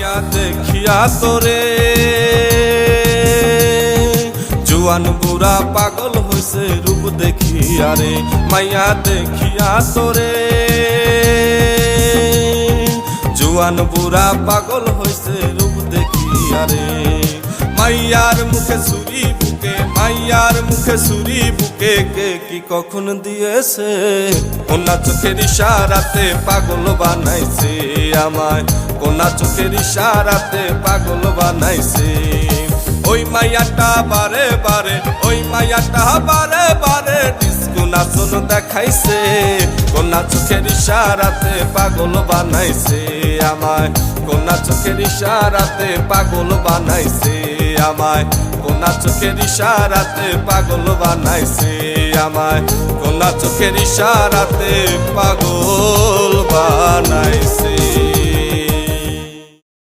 মাইয়া দেখিয়া তোরে জুয়ান বুড়া পাগল হইছে রূপ দেখিয়া রে মাইয়া দেখিয়া তোরে জুয়ান বুড়া পাগল হইছে রূপ দেখিয়া রে মাইয়ার মুখে ছুরি বুকে মাইয়ার মুখে ছুরি বুকে কে কি কখন দিয়েছে কোনা চোখের ইশারাতে পাগল বানাইছে আমায় কোনা চোখের ইশারাতে পাগল বানাইছে ওই মাইয়াটা বারে বারে ওই মাইয়াটা বারে বারে ডিস্কো নাচন দেখাইছে কোনা চোখের ইশারাতে পাগল বানাইছে আমায় কোনা চোখের ইশারাতে পাগল বানাইছে আমায় কোনা চোখের ইশারাতে পাগল বানাইছে আমায় কোনা চোখের ইশারাতে পাগল বানাইছে।